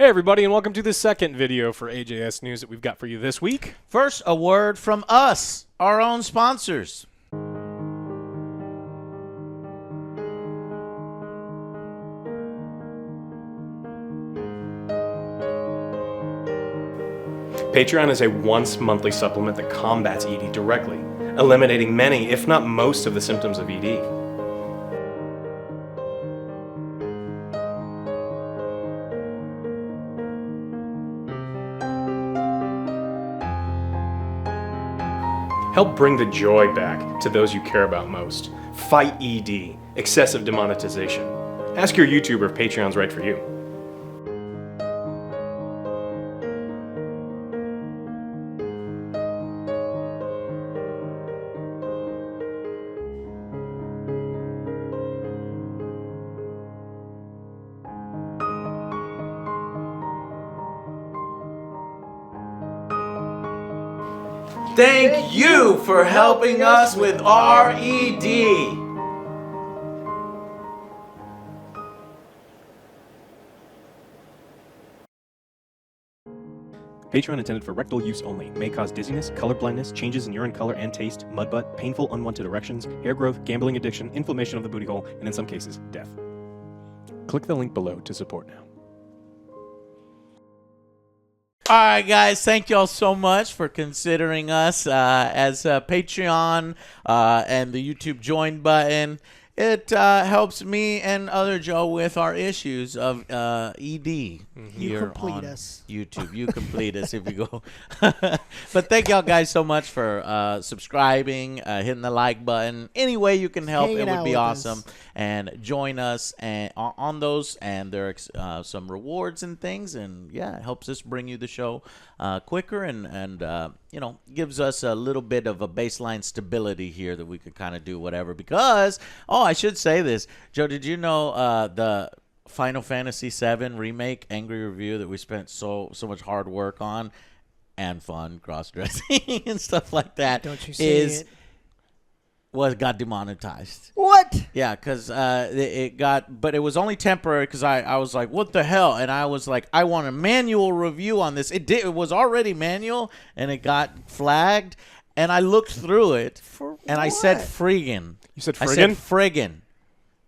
Hey everybody, and welcome to the second video for AJS news that we've got for you this week. First, a word from us, our own sponsors. Patreon is a once-monthly supplement that combats ED directly, eliminating many, if not most, of the symptoms of ED. Help bring the joy back to those you care about most. Fight ED, excessive demonetization. Ask your YouTuber if Patreon's right for you. Thank you for helping us with RED. Patreon intended for rectal use only. May cause dizziness, color blindness, changes in urine color and taste, mud butt, painful unwanted erections, hair growth, gambling addiction, inflammation of the booty hole, and in some cases, death. Click the link below to support now. All right, guys, thank y'all so much for considering us as Patreon and the YouTube join button. It helps me and other Joe with our issues of ED here on YouTube. You complete us if you go. But thank y'all guys so much for subscribing, hitting the like button. Any way you can help, it would be awesome. And join us on those, and there are some rewards and things. And yeah, it helps us bring you the show quicker and you know, gives us a little bit of a baseline stability here that we could kind of do whatever. Because, oh, I should say this. Joe, did you know the Final Fantasy VII Remake Angry Review that we spent so much hard work on and fun, cross-dressing and stuff like that, don't you say it? Got demonetized. What? Yeah, because it got, but it was only temporary because I was like, what the hell? And I was like, I want a manual review on this. It was already manual, and it got flagged. And I looked through it, and I said friggin'. You said friggin'? I said friggin'.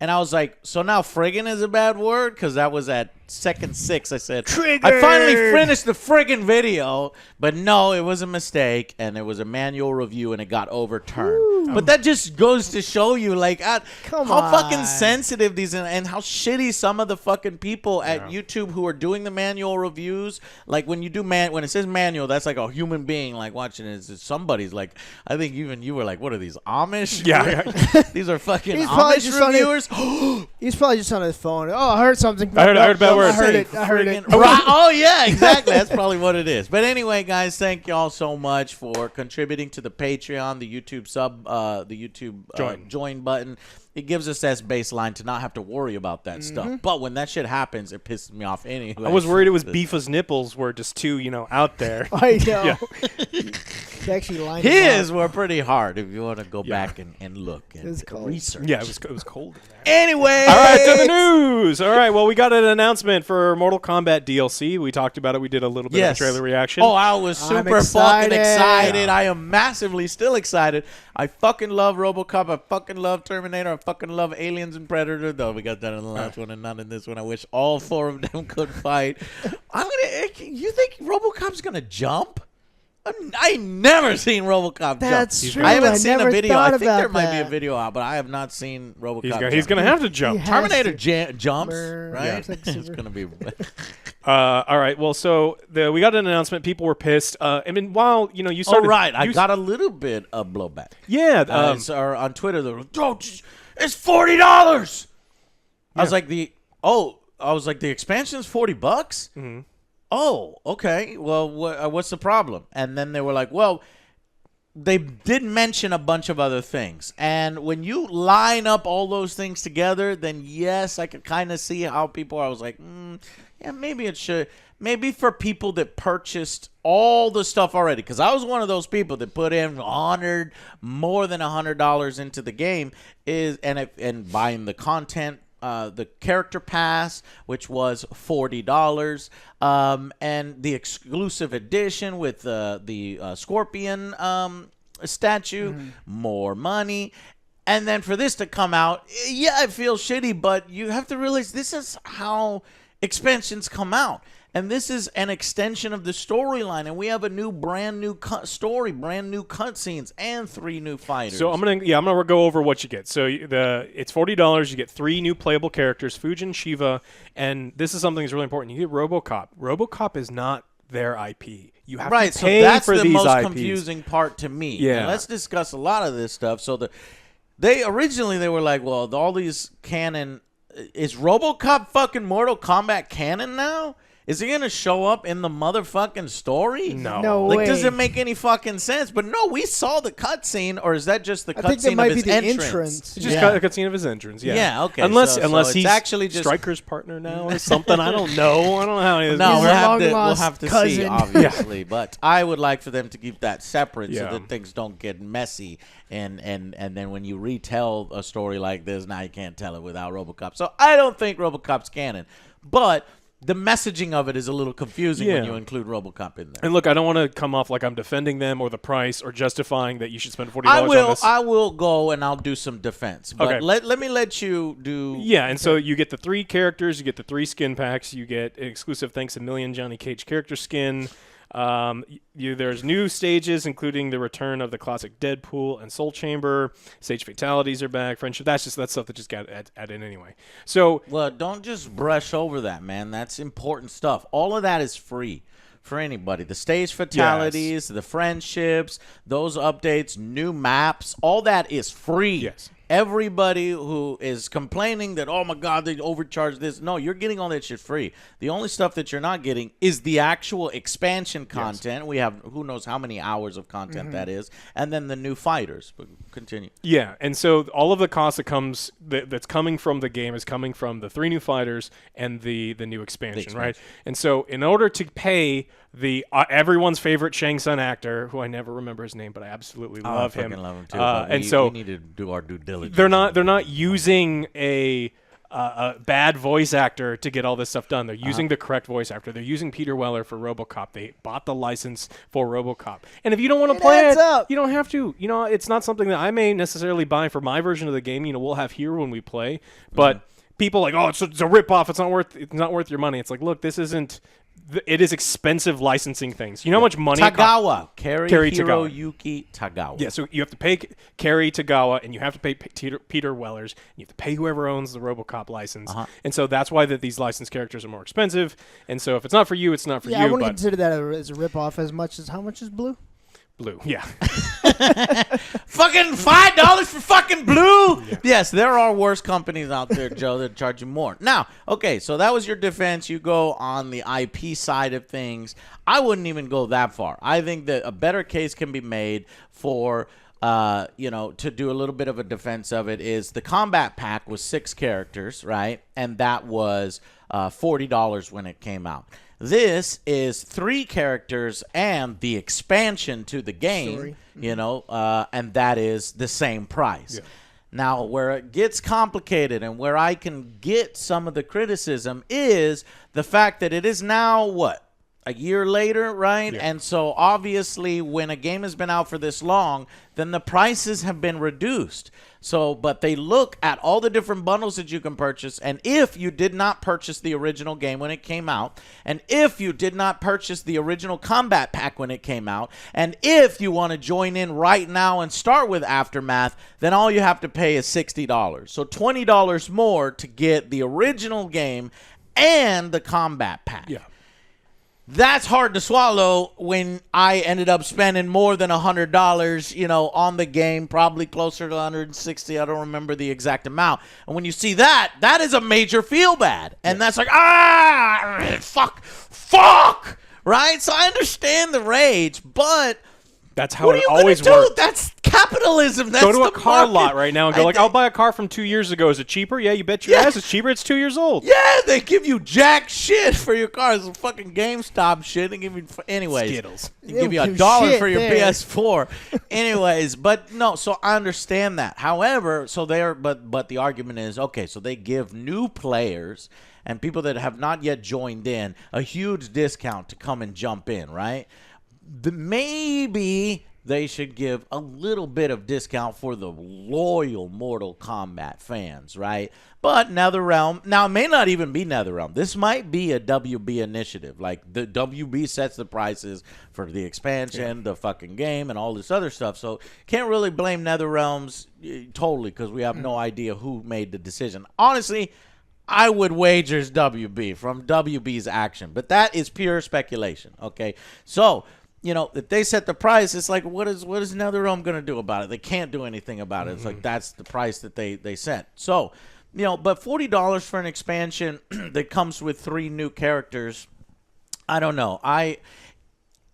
And I was like, so now friggin' is a bad word? Because that was at second 6. I said, Triggered. I finally finished the friggin' video. But no, it was a mistake. And it was a manual review, and it got overturned. Ooh. But that just goes to show you, like, how fucking sensitive these and how shitty some of the fucking people at YouTube who are doing the manual reviews. Like, when you do when it says manual, that's like a human being, like, watching it. It's somebody's like, I think even you were like, what are these, Amish? Yeah. These are fucking Amish reviewers. He's probably just on his phone. Oh, I heard something. I heard a bad word. I heard it. I heard it. Right. Oh, yeah, exactly. That's probably what it is. But anyway, guys, thank y'all so much for contributing to the Patreon, the YouTube join button. It gives us that baseline to not have to worry about that stuff. But when that shit happens, it pisses me off anyway. I was worried it was Beefa's nipples were just too, out there. I know. He actually lined His were pretty hard if you want to go back and look and research. Yeah, it was cold in there. Anyway. All right, to the news. All right, well, we got an announcement for Mortal Kombat DLC. We talked about it. We did a little bit of a trailer reaction. Oh, I was super fucking excited. I am massively still excited. I fucking love RoboCop. I fucking love Terminator. I fucking love Aliens and Predator. Though we got that in the last one and not in this one. I wish all 4 of them could fight. You think RoboCop's gonna jump? I never seen RoboCop jump. That's true. I haven't seen a video. I think there might be a that. video out, but I have not seen RoboCop. He's gonna have to jump. Terminator jumps, right? Yeah. It's gonna be. All right. Well, so we got an announcement. People were pissed. I mean, while you started. Oh, right. I got a little bit of blowback. Yeah. On Twitter, they were, oh, it's $40. I was like the expansion's $40. Mm-hmm. Oh, okay. Well, what's the problem? And then they were like, well, they did mention a bunch of other things. And when you line up all those things together, then yes, I could kind of see how people, I was like, yeah, maybe it should. Maybe for people that purchased all the stuff already, because I was one of those people that put in more than $100 into the game and buying the content the character pass, which was $40, and the exclusive edition with the Scorpion statue, more money. And then for this to come out, yeah, it feels shitty, but you have to realize this is how expansions come out. And this is an extension of the storyline, and we have a brand new story, brand new cutscenes, and 3 new fighters. So I'm gonna go over what you get. So it's $40. You get 3 new playable characters: Fujin, Shiva, and this is something that's really important. You get RoboCop. RoboCop is not their IP. You have to pay so that's for the these most IPs. confusing part to me. Yeah. And let's discuss a lot of this stuff. So they originally were like, well, all these canon is RoboCop fucking Mortal Kombat canon now? Is he gonna show up in the motherfucking story? No Like, way. does it make any fucking sense? But no, we saw the cutscene, or is that just the I think that cutscene might of be his the entrance? It's just a cutscene of his entrance. Yeah. Yeah, okay. Unless So it's he's actually just Stryker's partner now or something. I don't know. I don't know how it is. No, He's we'll a have to long-lost see, cousin. obviously. But I would like for them to keep that separate so Yeah. that things don't get messy. And then when you retell a story like this, now you can't tell it without RoboCop. So I don't think RoboCop's canon. But the messaging of it is a little confusing when Yeah. you include RoboCop in there. And look, I don't want to come off like I'm defending them or the price or justifying that you should spend $40 on this. I will go and I'll do some defense. But Okay. let me let you do. Yeah, and so you get the 3 characters, you get the 3 skin packs, you get exclusive Thanks a Million Johnny Cage character skin. There's new stages, including the return of the classic Deadpool and Soul Chamber. Stage fatalities are back. Friendship. That's stuff that just got added in anyway. So Well, don't just brush over that, man. That's important stuff. All of that is free for anybody. The stage fatalities, the friendships, those updates, new maps, all that is free. Yes. Everybody who is complaining that, oh my God, they overcharged this. No, you're getting all that shit free. The only stuff that you're not getting is the actual expansion content. We have who knows how many hours of content that is. And then the new fighters. But continue. yeah, and so all of the cost that's coming from the game is coming from the 3 new fighters and the new expansion, right? And so in order to pay the everyone's favorite Shang Tsung actor, who I never remember his name, but I absolutely love him. I fucking love him too. But we need to do our due diligence. They're not using a bad voice actor to get all this stuff done. They're using the correct voice actor. They're using Peter Weller for RoboCop. They bought the license for RoboCop. And if you don't want to play adds it, up. you don't have to. You know, it's not something that I may necessarily buy for my version of the game. You know, we'll have here when we play. But people like, oh, it's a ripoff. It's not worth your money. It's like, look, this isn't. It is expensive licensing things. You know how much money Tagawa. Kerry Tagawa. Yuki Tagawa. Yeah, so you have to pay Kerry Tagawa, and you have to pay Peter Wellers, and you have to pay whoever owns the RoboCop license. And so that's why these licensed characters are more expensive. And so if it's not for you, it's not for you. I wouldn't but consider that as a ripoff as much as how much is Blue? Blue, yeah. Fucking $5 for fucking Blue. Yes, there are worse companies out there, Joe, that charge you more. Now, okay, so that was your defense. You go on the IP side of things. I wouldn't even go that far. I think that a better case can be made for to do a little bit of a defense of it is the combat pack was 6 characters, right? And that was $40 when it came out. This is 3 characters and the expansion to the game, and that is the same price. Yeah. Now, where it gets complicated and where I can get some of the criticism is the fact that it is now, a year later, right? Yeah. And so obviously when a game has been out for this long, then the prices have been reduced. So, but they look at all the different bundles that you can purchase, and if you did not purchase the original game when it came out, and if you did not purchase the original combat pack when it came out, and if you want to join in right now and start with Aftermath, then all you have to pay is $60. So $20 more to get the original game and the combat pack. Yeah. That's hard to swallow when I ended up spending more than $100, on the game, probably closer to $160. I don't remember the exact amount. And when you see that, that is a major feel bad. And that's like, fuck, right? So I understand the rage, but that's how what it are you always gonna do? worked. That's capitalism. That's Go to a the car market. lot right now and go I'll buy a car from 2 years ago. Is it cheaper? Yeah, you bet your ass it's cheaper. It's 2 years old. Yeah, they give you jack shit for your car. It's fucking GameStop shit. They give you, anyways. Skittles. They give you give $1 shit for your there. PS4. Anyways, but no, so I understand that. However, so but the argument is, okay, so they give new players and people that have not yet joined in a huge discount to come and jump in, right? Maybe they should give a little bit of discount for the loyal Mortal Kombat fans, right? But NetherRealm, now it may not even be NetherRealm. This might be a WB initiative. Like the WB sets the prices for the expansion, the fucking game, and all this other stuff. So can't really blame NetherRealms totally because we have no idea who made the decision. Honestly, I would wager it's WB from WB's action, but that is pure speculation, okay? So, you know, if they set the price, it's like, what is NetherRealm going to do about it? They can't do anything about it. It's like, that's the price that they set. So, you know, but $40 for an expansion that comes with 3 new characters, I don't know.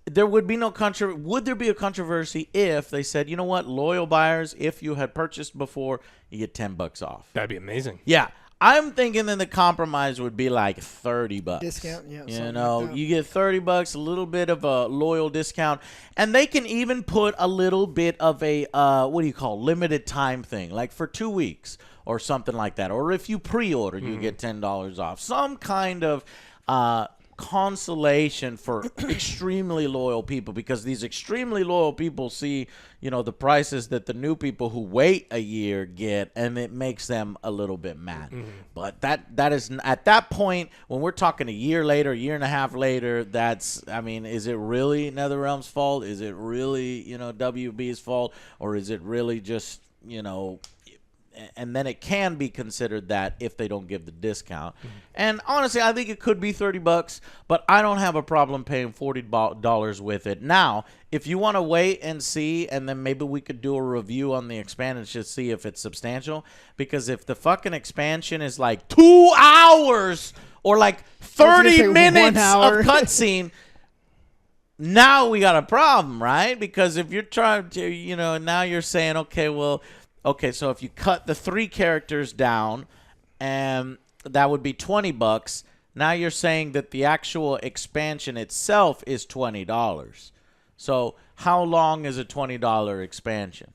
There would be no would there be a controversy if they said, you know what, loyal buyers, if you had purchased before, you get $10 off? That'd be amazing. Yeah. I'm thinking that the compromise would be like $30. Discount, yeah. You know, like that. you get $30, a little bit of a loyal discount, and they can even put a little bit of a limited time thing, like for 2 weeks or something like that. Or if you pre-order, you get $10 off. Some kind of consolation for extremely loyal people, because these extremely loyal people see, you know, the prices that the new people who wait a year get, and it makes them a little bit mad. But that is at that point when we're talking a year later, a year and a half later, that's, I mean, is it really NetherRealm's fault? Is it really, you know, WB's fault? Or is it really just, you know, and then it can be considered that if they don't give the discount. And honestly, I think it could be $30, but I don't have a problem paying $40 with it. Now, if you want to wait and see, and then maybe we could do a review on the expansion to see if it's substantial, because if the fucking expansion is like 2 hours or like 30 minutes of cutscene, now we got a problem, right? Because if you're trying to, you know, now you're saying, okay, so if you cut the 3 characters down, and that would be $20. Now you're saying that the actual expansion itself is $20. So how long is a $20 expansion?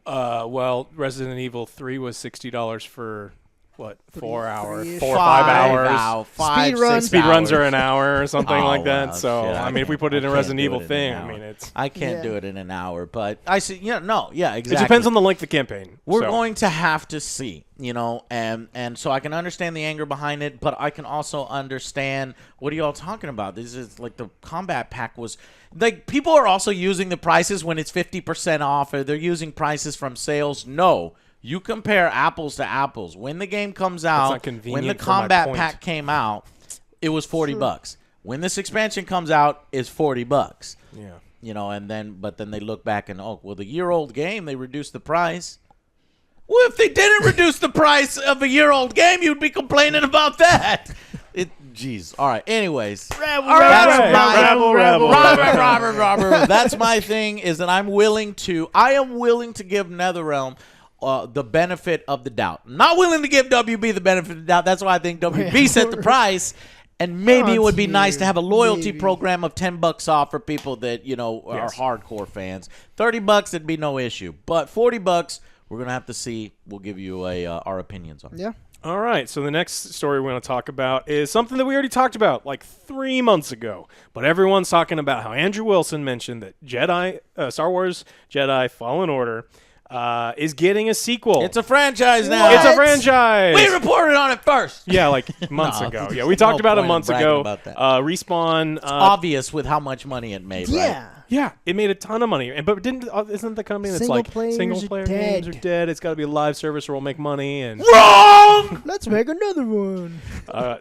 Well, Resident Evil 3 was $60 for what, 4 hours, 3-ish. 4 or 5 hours. Speed runs. Speed runs are an hour or something Oh, like that. well, So shit, I mean, if we put it in a Resident Evil thing, I mean, it's I can't Yeah. do it in an hour, but I see. Exactly. it depends on the length of the campaign. We're So, going to have to see, you know, and so I can understand the anger behind it, but I can also understand, what are y'all talking about? This is like the combat pack was, like, people are also using the prices when it's 50% off, or they're using prices from sales. No, you compare apples to apples. When the game comes out, not convenient when the for my combat point. pack came out, it was $40. When this expansion comes out, it's $40. yeah. You know, but then they look back and, the year-old game, they reduced the price. Well, if they didn't reduce the price of a year-old game, you'd be complaining about that. Jeez. All right. Anyways. Rebel. That's my thing, is that I am willing to give NetherRealm the benefit of the doubt. I'm not willing to give WB the benefit of the doubt. That's why I think WB set the price. And maybe it would be nice to have a loyalty program of $10 off for people that, you know, are hardcore fans. $30, it'd be no issue. But $40, we're going to have to see. We'll give you our opinions on it. Yeah. All right, so the next story we're going to talk about is something that we already talked about like 3 months ago. But everyone's talking about how Andrew Wilson mentioned that Star Wars Jedi Fallen Order is getting a sequel. It's a franchise now. It's a franchise. We reported on it first. Yeah, like months No, ago. there's Yeah, we talked no about it point in months bragging ago. about that. Respawn. Obvious with how much money it made, right? Yeah. Yeah, it made a ton of money. But isn't the company that's Single like players single are player dead. games are dead? It's got to be a live service or we'll make money. And Wrong! Let's make another one.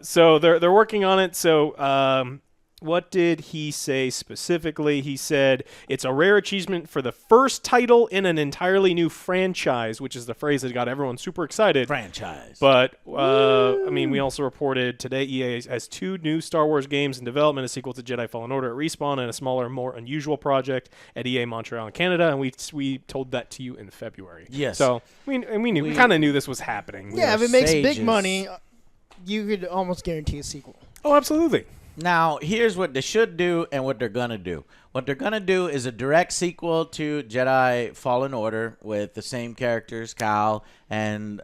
so they're working on it. So What did he say specifically? He said, it's a rare achievement for the first title in an entirely new franchise, which is the phrase that got everyone super excited. Franchise. But, I mean, we also reported today EA has 2 new Star Wars games in development, a sequel to Jedi Fallen Order at Respawn, and a smaller, more unusual project at EA Montreal in Canada, and we told that to you in February. Yes. So, we kind of knew this was happening. Yeah, if it makes sages. big money, you could almost guarantee a sequel. Oh, absolutely. Now, here's what they should do and what they're going to do. What they're going to do is a direct sequel to Jedi Fallen Order with the same characters, Cal, and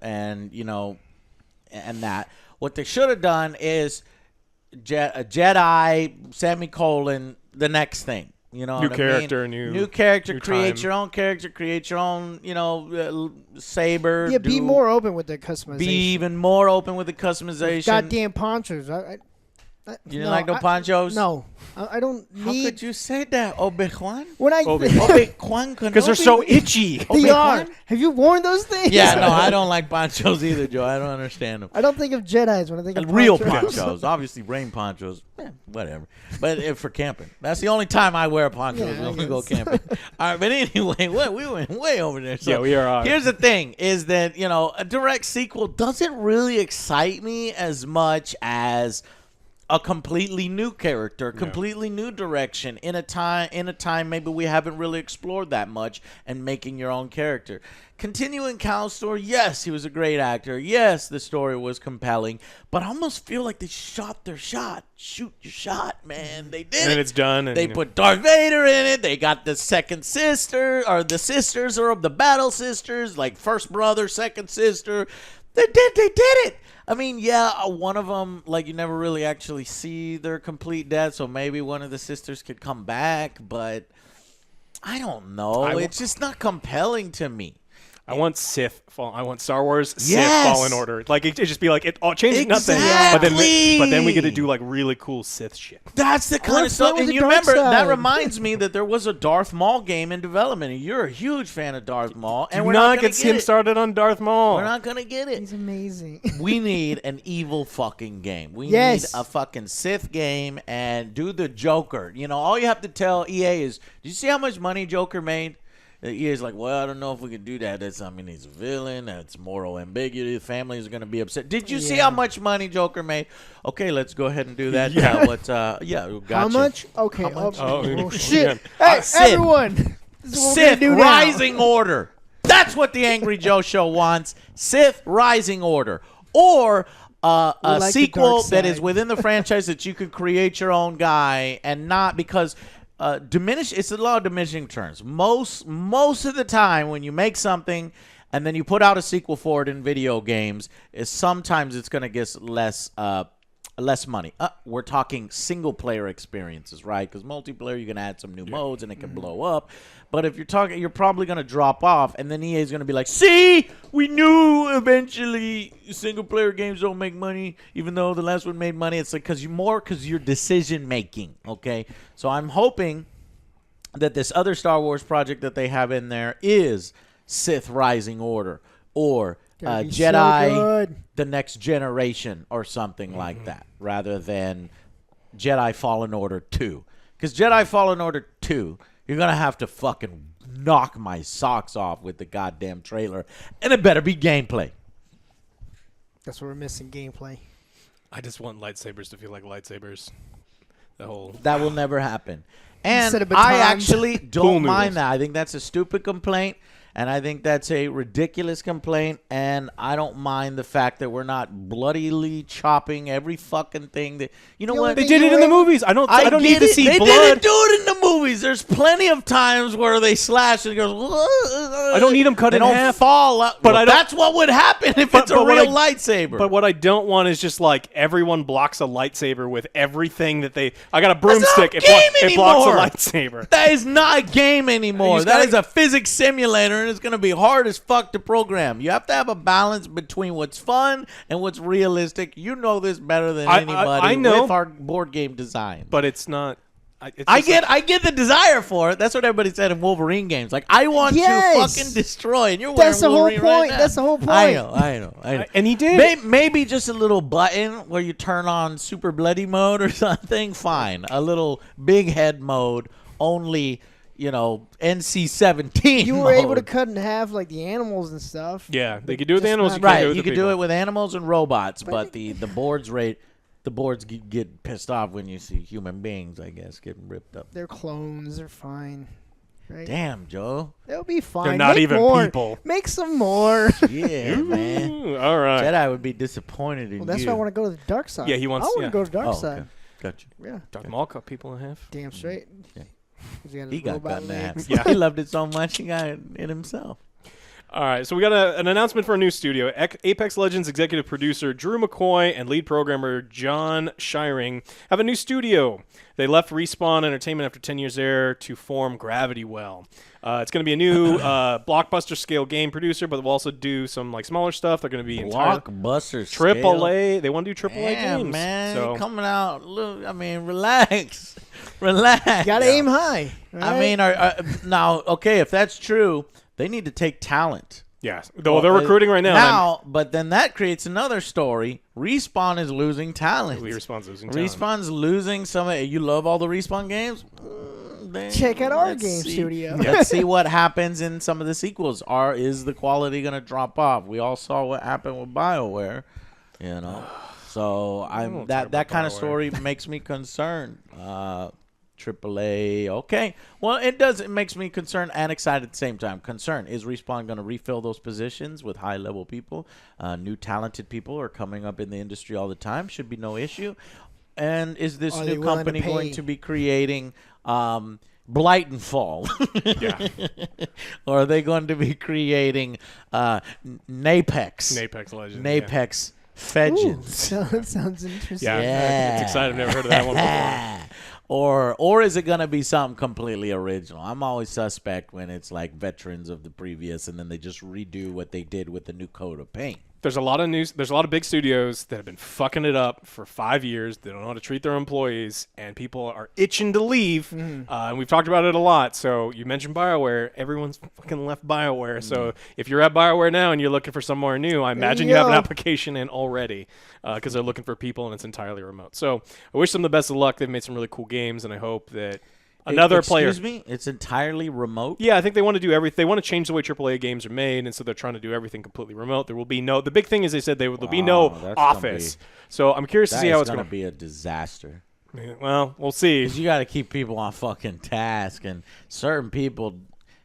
that. What they should have done is Jedi, semicolon, the next thing. You know New what character, I mean? new New character, new create time. your own character, create your own, saber. Yeah, be more open with the customization. Be even more open with the customization. Goddamn ponchos. You didn't like no ponchos? No, I don't How need. could you say that, Obi-Wan? When I Obi-Wan Because they're so itchy. they are. Have you worn those things? Yeah, no, I don't like ponchos either, Joe. I don't understand them. I don't think of Jedi's when I think of Real ponchos. ponchos. Obviously, rain ponchos. Whatever. But for camping. That's the only time I wear ponchos Yeah, I when we go guess. camping. All right, but anyway, we went way over there. So Yeah, we are. Here's the thing, is that, a direct sequel doesn't really excite me as much as a completely new character, completely new direction in a time maybe we haven't really explored that much, and making your own character. Continuing Cal's story, yes, he was a great actor. Yes, the story was compelling, but I almost feel like they shot their shot. Shoot your shot, man. They did And it. it's done. And They put Darth Vader in it. They got the second sister, or the sisters, or the battle sisters, like first brother, second sister. They did it. I mean, yeah, one of them, like, you never really actually see their complete death, so maybe one of the sisters could come back, but I don't know. It's just not compelling to me. I want I want Star Wars Sith Yes. Fallen Order. Like, it just be like, it all changes nothing. Exactly. But then we get to do, like, really cool Sith shit. That's the kind wanna of stuff. play with And the you dark remember, that side. reminds me that there was a Darth Maul game in development, and you're a huge fan of Darth Maul, and Do we're not not going get to get him it. started on Darth Maul. We're not going to get it. He's amazing. We need an evil fucking game. We Yes. need a fucking Sith game, and do the Joker. All you have to tell EA is, did you see how much money Joker made? EA's like, well, I don't know if we can do that. He's a villain. That's moral ambiguity. The families are going to be upset. Did you see how much money Joker made? Okay, let's go ahead and do that. Yeah. Gotcha. How much? Okay. How much? Oh, yeah. shit. Yeah. Hey, Sith. everyone. This is what we're Sith gonna do now. Rising Order. That's what the Angry Joe Show wants. Sith Rising Order. Or a like the sequel dark that is side. within the franchise that you can create your own guy, and not because it's a lot of diminishing returns. Most of the time when you make something and then you put out a sequel for it in video games, is sometimes it's going to get less money. We're talking single player experiences, right? Because multiplayer, you can add some new modes and it can blow up. But if you're probably going to drop off, and then EA is going to be like, see, we knew eventually single player games don't make money, even though the last one made money. It's like because you're decision making. Okay, so I'm hoping that this other Star Wars project that they have in there is Sith Rising Order, or Gonna be so Jedi good. the Next Generation, or something like that, rather than Jedi Fallen Order 2. Because Jedi Fallen Order 2, you're going to have to fucking knock my socks off with the goddamn trailer, and it better be gameplay. That's what we're missing, gameplay. I just want lightsabers to feel like lightsabers. The whole... That will never happen. And Instead of I batons. actually Pool don't noodles. mind that. I think that's a stupid complaint, and I think that's a ridiculous complaint, and I don't mind the fact that we're not bloodily chopping every fucking thing that... You know The what? only They thing did it in the movies. I don't need get to it. see They blood. didn't do it in the movies. There's plenty of times where they slash and it goes. I don't need them cut they in don't half. fall out. But Well, I don't- that's what would happen if it's a but what real I- lightsaber. But what I don't want is just like everyone blocks a lightsaber with everything that they... I got a broomstick. That's not a game It blocks anymore. a lightsaber. That is not a game anymore. You just That gotta- is a physics simulator, and it's going to be hard as fuck to program. You have to have a balance between what's fun and what's realistic. You know this better than I anybody know. with our board game design. But it's not... I get the desire for it. That's what everybody said in Wolverine games. Like, I want to fucking destroy, and you're wearing Wolverine right now. That's the whole point. I know. And he did. Maybe just a little button where you turn on super bloody mode or something. Fine. A little big head mode, only, NC-17 You were mode. able to cut in half like the animals and stuff. Yeah, they could do it with Just animals. not- You can't Right, do it with you the could do people. it with animals and robots, but the boards get pissed off when you see human beings, I guess, getting ripped up. They're clones. They're fine. Right? Damn, Joe. They'll be fine. They're not Make even more. people. Make some more. Yeah, man. Ooh, all right. Jedi would be disappointed in Well, that's you. why I want to go to the dark side. Yeah, he wants- I want yeah. to go to the dark Oh, side. okay. Gotcha. Yeah, Darth Maul cut people in half. damn straight. Yeah. 'Cause he got, He his got robot cut in half. legs. Yeah. He loved it so much, he got it himself. All right, so we got an announcement for a new studio. Apex Legends executive producer Drew McCoy and lead programmer John Shiring have a new studio. They left Respawn Entertainment after 10 years there to form Gravity Well. It's going to be a new blockbuster scale game producer, but they'll also do some like smaller stuff. They're going to be Blockbuster Triple A. They want to do Triple A Damn, games. man. So Coming out. Look, I mean, relax. Relax. Gotta aim high. I right? mean, now, okay, if that's true, they need to take talent. yeah, though they're recruiting right now. Now, but then that creates another story. Respawn is losing talent. Respawn's losing talent. Respawn's losing some. You love all the Respawn games? Then Check out our let's game see. studio. Let's see what happens in some of the sequels. Is the quality going to drop off? We all saw what happened with BioWare, So won't talk that about kind of BioWare. story makes me concerned. AAA, okay. Well, it does. It makes me concerned and excited at the same time. Concerned. Is Respawn going to refill those positions with high-level people? New talented people are coming up in the industry all the time. Should be no issue. And is this Are they new willing to company going pay? to be creating Blight and Fall? Yeah, Or are they going to be creating Napex? Apex Legends. Napex Ooh, Fedgens. so that sounds interesting. Yeah, it's exciting. I've never heard of that one before. Or is it going to be something completely original? I'm always suspect when it's like veterans of the previous and then they just redo what they did with the new coat of paint. There's a lot of news. There's a lot of big studios that have been fucking it up for 5 years. They don't know how to treat their employees, and people are itching to leave. And we've talked about it a lot. So you mentioned BioWare. Everyone's fucking left BioWare. So if you're at BioWare now and you're looking for somewhere new, I imagine you have an go. application in already because they're looking for people and it's entirely remote. So I wish them the best of luck. They've made some really cool games, and I hope that another player. Excuse me? It's entirely remote? Yeah, I think they want to do everything. They want to change the way AAA games are made, and so they're trying to do everything completely remote. There will be no. The big thing is they said there'll be no Wow, that's office. So I'm curious to That see how is it's going going to be a disaster. Well, we'll see. Because you got to keep people on fucking task, and certain people.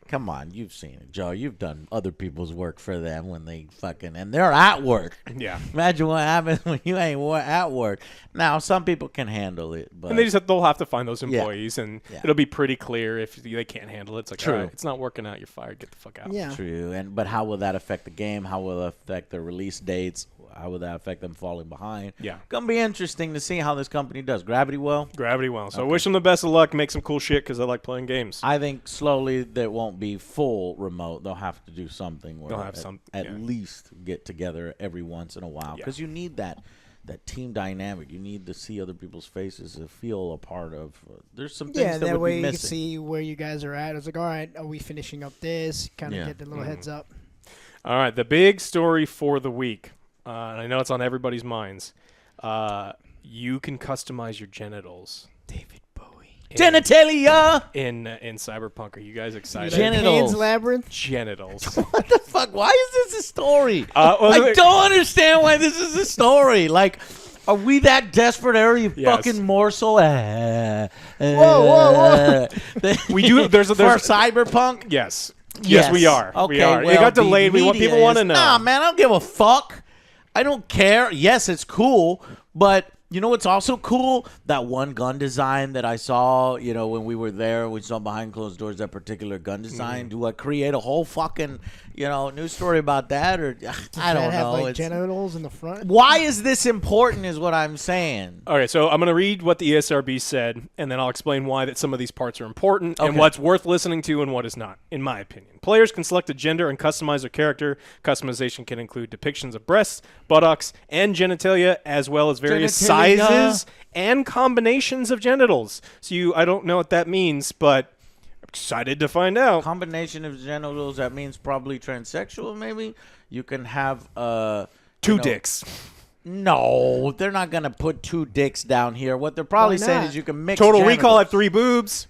Come on, you've seen it, Joe. You've done other people's work for them when they fucking and they're at work. Yeah, Imagine what happens when you ain't at work. Now, some people can handle it, but and they'll have to find those employees, and Yeah. it'll be pretty clear if they can't handle it. It's like, True. all right, it's not working out. You're fired. Get the fuck out. Yeah. true. But how will that affect the game? How will it affect the release dates? How will that affect them falling behind? Yeah. Gonna be interesting to see how this company does. Gravity Well. Gravity Well. So I wish them the best of luck. Make some cool shit because I like playing games. I think slowly that won't be full remote. They'll have to do something where They'll have some- at yeah. least get together every once in a while Yeah. because you need that team dynamic. You need to see other people's faces to feel a part of. There's some things Yeah, that that would way be you can missing. see where you guys are at. It's like, all right, are we finishing up this? Kind of Yeah. get the little heads up. All right, the big story for the week, and I know it's on everybody's minds. You can customize your genitals. David Bowie. Genitalia. in Cyberpunk. Are you guys excited? Genitals. Pan's Labyrinth. Genitals. What the fuck? Why is this a story? Well, I don't understand why this is a story. Like, are we that desperate? Are you Yes. fucking morsel? Whoa, whoa. We do. There's for Cyberpunk. Yes. Yes, we are. Okay, we are. well, It got the delayed. We want media people want to is- know. Nah, man, I don't give a fuck. I don't care. Yes, it's cool, but you know what's also cool? That one gun design that I saw, when we were there, we saw behind closed doors that particular gun design. Do I create a whole fucking, news story about that? Or I don't That have, know. like, It's- genitals in the front. why is this important is what I'm saying. All right, so I'm going to read what the ESRB said, and then I'll explain why that some of these parts are important and Okay. what's worth listening to and what is not, in my opinion. Players can select a gender and customize their character. Customization can include depictions of breasts, buttocks, and genitalia, as well as various Genitalia. sizes and combinations of genitals. So I don't know what that means, but I'm excited to find out. Combination of genitals, that means probably transsexual, maybe? You can have Two dicks. No, they're not going to put 2 dicks down here. What they're probably saying is you can mix Total genitals. Recall had 3 boobs.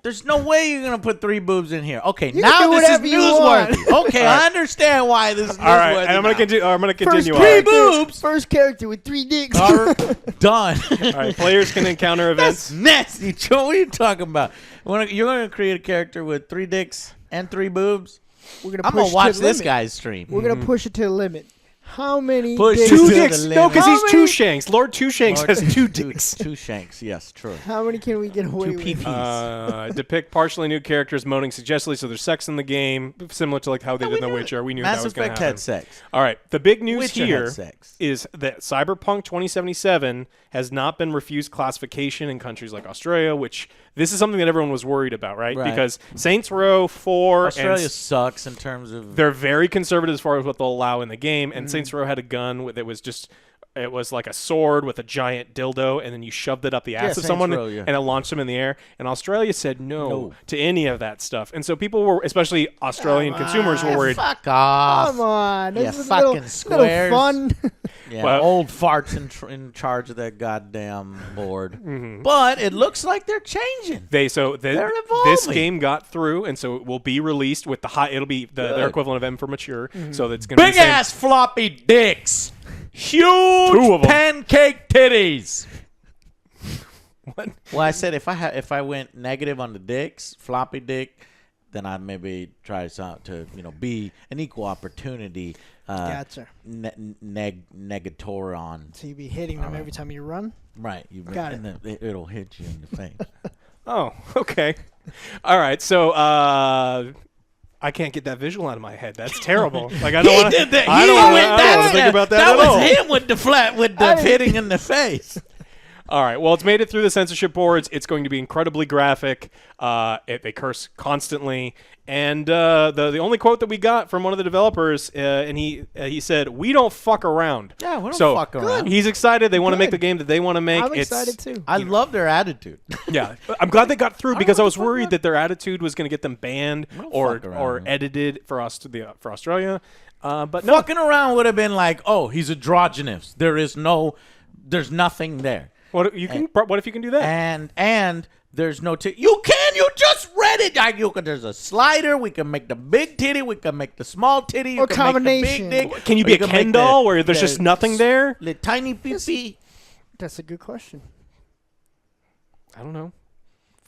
There's no way you're going to put 3 boobs in here. Okay, You now can do this is whatever you want. newsworthy. Okay, I understand why this is newsworthy. All right, and I'm going to continue on. boobs. First character with 3 dicks. Are done. All right, players can encounter events. That's nasty, Joe. What are you talking about? You're going to create a character with 3 dicks and 3 boobs? We're gonna I'm push going to watch the this limit. guy's stream. We're gonna push it to the limit. How many Push dicks? it 2 to dicks. the No, because limit. he's Two Shanks. Lord Two Shanks Lord- has 2 dicks. 2 shanks, yes, true. How many can we get away 2 with? PPs. Depict partially new characters moaning suggestively, so there's sex in the game, similar to like how they did in The Witcher. We knew Mass that was going Effect to happen. had sex. All right, the big news Witcher here had sex. is that Cyberpunk 2077 has not been refused classification in countries like Australia, which this is something that everyone was worried about, right? Right. Because Saints Row 4 Australia and sucks in terms of... they're very conservative as far as what they'll allow in the game, and Saints Row had a gun that was just... It was like a sword with a giant dildo, and then you shoved it up the ass of Saints someone, Row, yeah. and it launched them in the air. And Australia said no to any of that stuff. And so people were, especially Australian consumers, were worried. Fuck off. Come on, Yeah, this is a fucking little squares. fun. Yeah, Well- old farts in charge of that goddamn board. Mm-hmm. But it looks like they're changing. They're They're this evolving. game got through, and so it will be released with the high. It'll be their Good. equivalent of M for mature. So that's going to be Big the same. ass floppy dicks. Huge 2 of 'em. pancake titties. What? Well, I said if I went negative on the dicks, floppy dick, then I'd maybe try to be an equal opportunity. Gotcha. Negatoron. So you be hitting them every time you run. Right. Got it. And then it'll hit you in the face. Oh, okay. All right. So I can't get that visual out of my head. That's terrible. Like I don't want to. did that. I don't want to think about that at was all. him with the hitting in the face. All right. Well, it's made it through the censorship boards. It's going to be incredibly graphic. They curse constantly. And the only quote that we got from one of the developers, and he said, "We don't fuck around." Yeah, we don't so fuck around. He's excited. They want to make the Good. game that they want to make. I'm It's- excited too. I love their attitude. Yeah, I'm glad they got through because I what was the fuck, worried man. that their attitude was going to get them banned don't or fuck around, man. edited for us for Australia. But no, Fucking around would have been like, oh, he's androgynous. There's nothing there. what if you can do that? And there's no you just read it. There's a slider. We can make the big titty. We can make the small titty. You Or can combination. Make the big dick. Can you or be a can Ken make doll where there's just nothing there? The tiny pee. That's a good question. I don't know.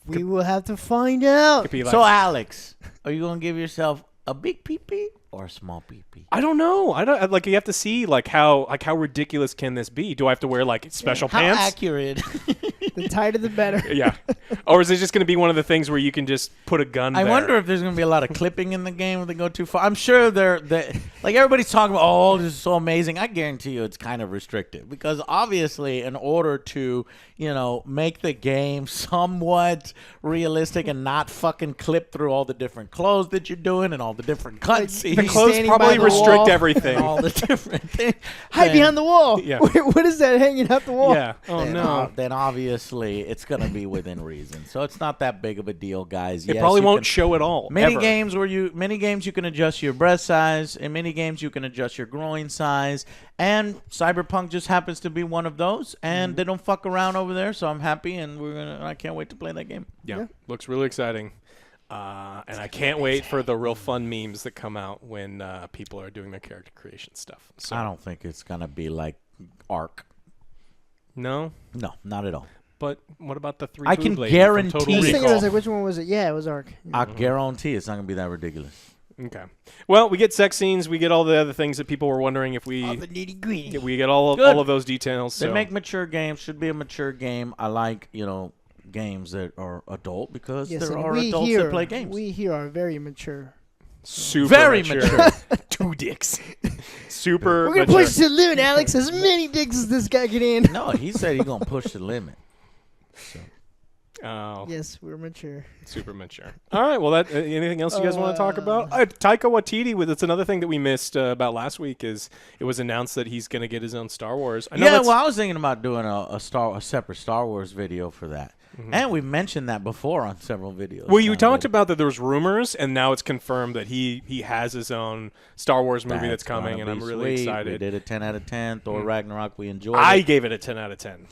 We will have to find out. Could be like, So Alex, are you gonna give yourself a big pee or a small pee? I don't know. I don't like. You have to see how ridiculous can this be? Do I have to wear like special How pants? accurate? The tighter the better. Yeah. Or is it just going to be one of the things where you can just put a gun I there? wonder if there's going to be a lot of clipping in the game if they go too far. I'm sure they like everybody's talking about, oh, this is so amazing. I guarantee you it's kind of restrictive because obviously in order to, make the game somewhat realistic and not fucking clip through all the different clothes that you're doing and all the different cutscenes. the clothes standing by probably the restrict wall. everything. and all the different things. Hide then- behind the wall. Yeah. What is that hanging out the wall? Yeah. Oh no. Then obviously it's going to be within reason. So it's not that big of a deal, guys. It Yes, probably you won't can- show at all. Many ever. games you can adjust your breast size. In many games you can adjust your groin size. And Cyberpunk just happens to be one of those. And they don't fuck around over there. So I'm happy, and I can't wait to play that game. Yeah. Looks really exciting. And I can't wait for the real fun memes that come out when people are doing their character creation stuff. So I don't think it's gonna be like Ark. no. No, not at all. But what about the 3 I can boob lady guarantee- from I Total was thinking, I Recall? was like, which one was it? Yeah, it was Ark. I guarantee it's not gonna be that ridiculous. Okay. Well, we get sex scenes. We get all the other things that people were wondering if we All the nitty gritty. we get all Good. of those details. They So. make mature games. Should be a mature game. I like games that are adult because Yes, there and are we adults here, that play games. We here are very mature. Super Very mature. mature. 2 dicks. Super We're gonna mature. push to the limit, Alex. As many dicks as this guy can in. No, he said he's gonna push the limit. So Oh, Yes, we're mature. super mature. All right. Well, anything else you guys want to talk about? Taika Waititi. It's another thing that we missed about last week. Is it was announced that he's going to get his own Star Wars. I know Yeah, well, I was thinking about doing a separate Star Wars video for that. And we mentioned that before on several videos. Well, you talked about that there was rumors, and now it's confirmed that he has his own Star Wars movie that's coming, and I'm really excited. We did a 10 out of 10. Thor Ragnarok, we enjoyed I it. gave it a 10 out of 10.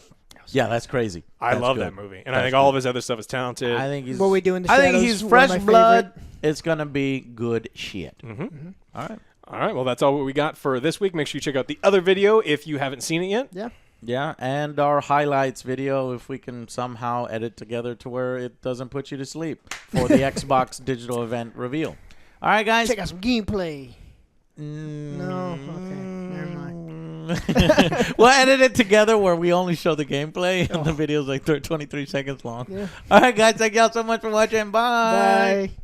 Yeah, that's crazy. I love that movie, and I think all of his other stuff is talented. I think he's. What we do in the I think Shadows, he's one of fresh my blood. favorite. It's gonna be good shit. All right. All right. Well, that's all we got for this week. Make sure you check out the other video if you haven't seen it yet. Yeah. Yeah, and our highlights video, if we can somehow edit together to where it doesn't put you to sleep for the Xbox digital event reveal. All right, guys. Check out some gameplay. No. Okay. Never mind. We'll edit it together where we only show the gameplay and the video's like 23 seconds long. Yeah. All right, guys. Thank y'all so much for watching. Bye. Bye.